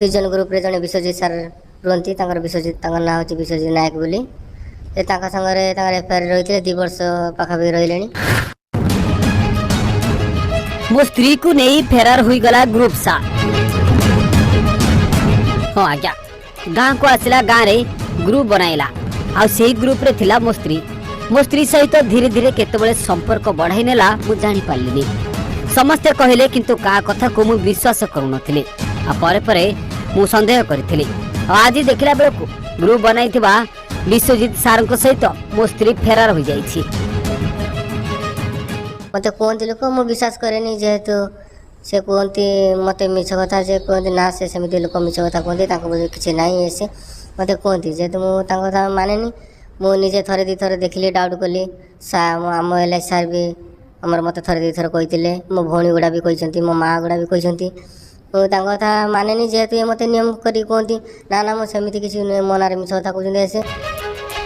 Vision group रे जने विश्वजित सार रुहंती विश्वजित ना हूँ विश्वजित नायक बोली सागर एफआईआर रही 2 वर्ष पाखापाखि रही। मो स्त्री को नहीं फेरार हुई गला ग्रुप सा। हाँ आज्ञा गाँ को आसला गाँ रे ग्रुप बनाइला आ सेही ग्रुप रे थिला मो स्त्री सहित धीरे धीरे केतबेले संपर्क बढ़ाई नेला मु जानि पालिनी। समस्ते कहले किंतु का कथा को मु विश्वास करू नथिले आ परे परे मु संदेह करथिली। आज देखला बेलको ग्रुप बनाइथिबा विश्वजित सार को सहित मो स्त्री फेरार हो जाइछि। मत कहते लोक मु विश्वास करेनि जेहेतु से कहते मत मिछ कथा जे कहते ना से सेमती लोक मिछ कथा कहते किसी ना से मत कहते जेहेतु मुझे माने मुझे थे 2 थर देखिली डाउट कली आम एल सार भी आमर मत थे 2 थर कहते मो भौणी गुड़ा भी कहते मो माँ गुड़ा भी कहते कथा माने जेहेतु ये मत नियम करी कहती ना ना मुझे किसी मो ना मिछ कथा कहते से।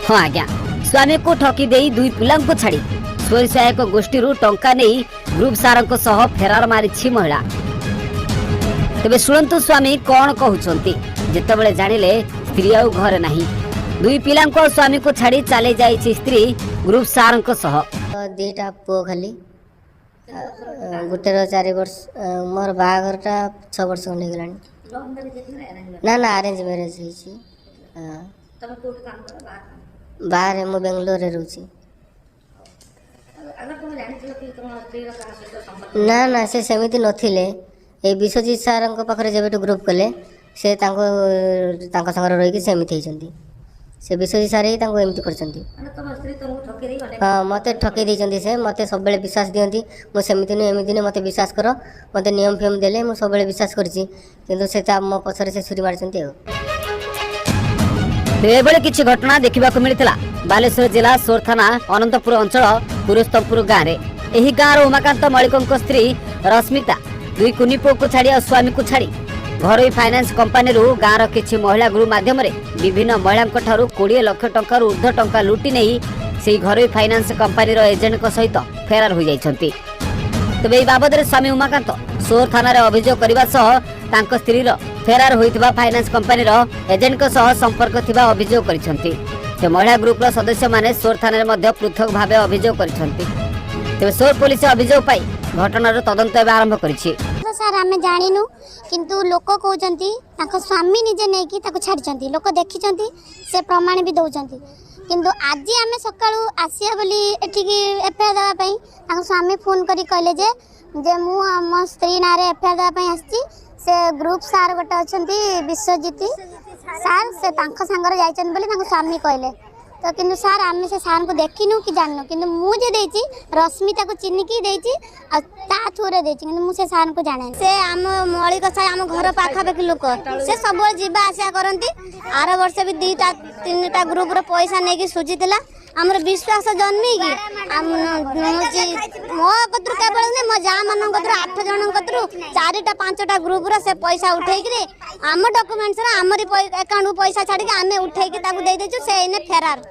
हाँ आज्ञा स्वामी को ठकी दे 2 पिला को छाड़ी स्वयं सहायक गोष्ठी टंका नहीं ग्रुप सार सह फेरार मारी महिला। तेबे शुणु स्वामी कौन कहते जितेबाला जानिले स्त्री आ घर ना 2 पिला स्वामी को छाड़ी चली जाइए स्त्री ग्रुप सार सह। 2टा पुओ खाली गोटेर 4 वर्ष मोर बाहाघरटा 6 वर्ष हो गला ना ना अरेंज मैरेज बाहर मु बेंगलोर रोची ना ना से सेमिति नथिले ए विश्वजित सार पाखे जब ग्रुप कले से संगे रही सेमिति होती से विश्वजित सार ही एमती कर। हाँ मत ठकई देते से मत सब विश्वास दिखती मुझे नुह एमती नुह मत विश्वास कर मत नियम फियम देले मुझे सब विश्वास कर मो पछरे से छुरी मारी। एभली किछि घटना देखा मिलता बालेश्वर जिला सोर थाना अनंतपुर अंचल पुरस्तमपुर गाँव में। एही गाँव उमाकांत मलिक स्त्री रश्मिता 2 कुनी पुओ को छाड़ी और स्वामी को छाड़ी घर फाइनान्स कंपनी गाँव किछि महिला ग्रुप माध्यम विभिन्न महिला 20 लाख टंका ऊर्ध्व टंका लुटि नहीं से घर फाइनान्स कंपनी एजेंट सहित फेरार हो जाइछन्ति। तेबे एही बाबद स्वामी उमाकांत सोर थाना अभियोग करने सह स्त्री फेरार होइथिबा फाइनान्स कंपनी एजेंट सह संपर्क थिबा अभियोग करिसन्ति। से महिला ग्रुप सदस्य माने सोर थाना मध्ये पृथक भावे अभियोग करिसन्ति। तेबे सोर पुलिस अभियोग पाई घटनार तदंत आरंभ करिछि। सर आम जानिनु किंतु लोक कहते स्वामी निजे नहीं कि छाड़ी लोक देखी से प्रमाण भी दौरान किंतु आज आम सका आसिया बोली एफआईआर देवाई स्वामी फोन करी कहले जे मो स्त्री ना एफआईआर देवाई आसी से ग्रुप सार गोटे अच्छा विश्वजित सार से सांगर जाइए स्वामी कहले तो किंतु सार आम से सार को देखिनु कि जाननु किंतु मुझे देची रश्मिता को चिन्हिकी देची थ्रुरे देची किंतु मुझे सार को जाने से आम मौलिक सार आम घर पाखापाखि लोक से सब जीवा आसा करती आर वर्ष भी 2-3टा ग्रुप रो पैसा नहीं सुझीला आमर विश्वास जन्मी कि मो कतु केवल नहीं मो जा मान 8 जन कतु 4-5टा ग्रुप रो से पैसा उठे आम डॉक्यूमेंट्स आमरी अकाउंट पैसा छाड़ी आम उठे दे देचु से फेरार।